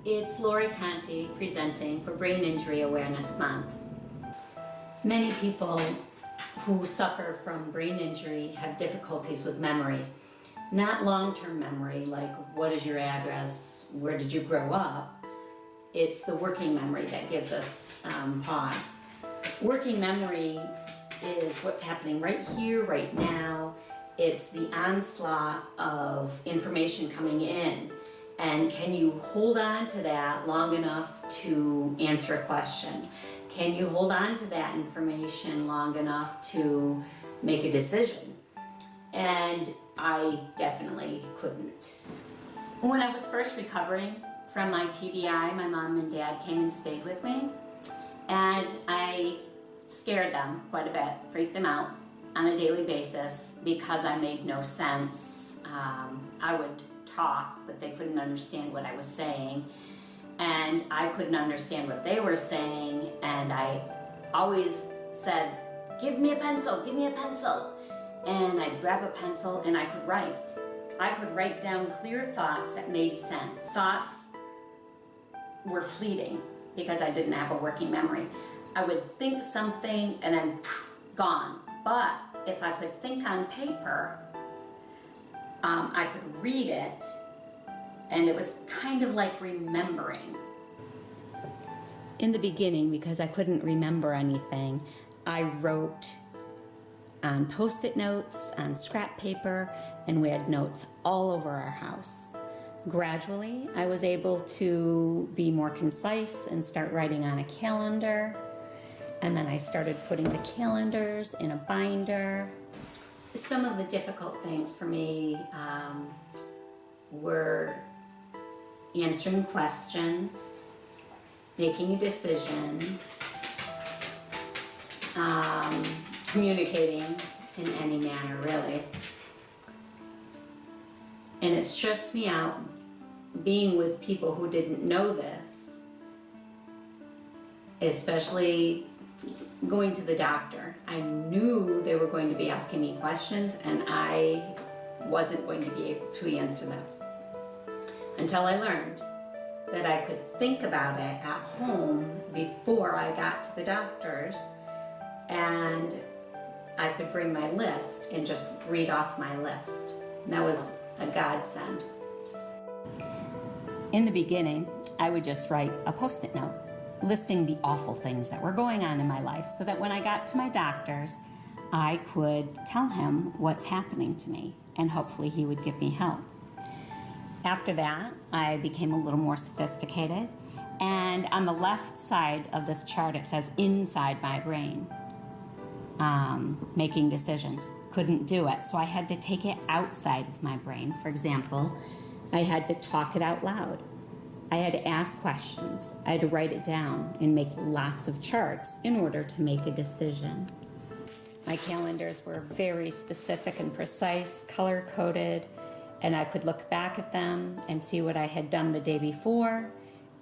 It's Lori Conti presenting for Brain Injury Awareness Month. Many people who suffer from brain injury have difficulties with memory. Not long-term memory, like what is your address, where did you grow up. It's the working memory that gives us pause. Working memory is what's happening right here, right now. It's the onslaught of information coming in. And can you hold on to that long enough to answer a question? Can you hold on to that information long enough to make a decision? And I definitely couldn't. When I was first recovering from my TBI, my mom and dad came and stayed with me. And I scared them quite a bit, freaked them out on a daily basis because I made no sense. I would talk, but they couldn't understand what I was saying. And I couldn't understand what they were saying. And I always said, give me a pencil, give me a pencil. And I'd grab a pencil and I could write. I could write down clear thoughts that made sense. Thoughts were fleeting because I didn't have a working memory. I would think something and then gone. But if I could think on paper, I could read it, and it was kind of like remembering. In the beginning, because I couldn't remember anything, I wrote on Post-it notes, on scrap paper, and we had notes all over our house. Gradually, I was able to be more concise and start writing on a calendar, and then I started putting the calendars in a binder. Some of the difficult things for me were answering questions, making a decision, communicating in any manner, really. And it stressed me out being with people who didn't know this, especially going to the doctor. I knew they were going to be asking me questions and I wasn't going to be able to answer them until I learned that I could think about it at home before I got to the doctor's, and I could bring my list and just read off my list. And that was a godsend. In the beginning, I would just write a Post-it note listing the awful things that were going on in my life so that when I got to my doctor's, I could tell him what's happening to me and hopefully he would give me help. After that, I became a little more sophisticated, and on the left side of this chart it says inside my brain, making decisions. Couldn't do it, so I had to take it outside of my brain. For example, I had to talk it out loud. I had to ask questions. I had to write it down and make lots of charts in order to make a decision. My calendars were very specific and precise, color-coded, and I could look back at them and see what I had done the day before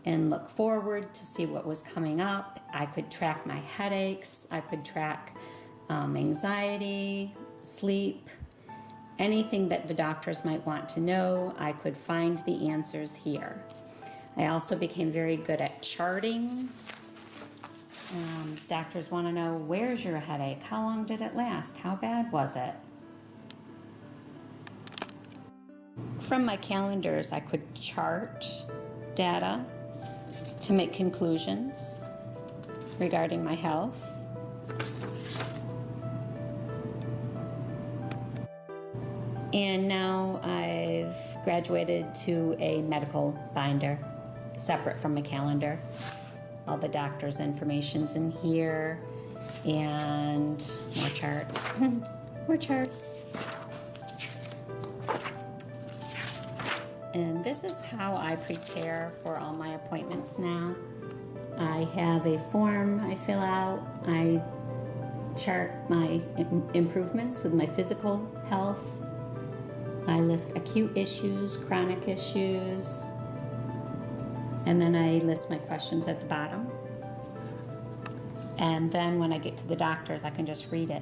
and look forward to see what was coming up. I could track my headaches. I could track anxiety, sleep, anything that the doctors might want to know. I could find the answers here. I also became very good at charting. Doctors want to know, where's your headache? How long did it last? How bad was it? From my calendars, I could chart data to make conclusions regarding my health. And now I've graduated to a medical binder, separate from my calendar. All the doctor's information's in here, and more charts. More charts. And this is how I prepare for all my appointments now. I have a form I fill out. I chart my improvements with my physical health. I list acute issues, chronic issues, and then I list my questions at the bottom. And then when I get to the doctor's, I can just read it.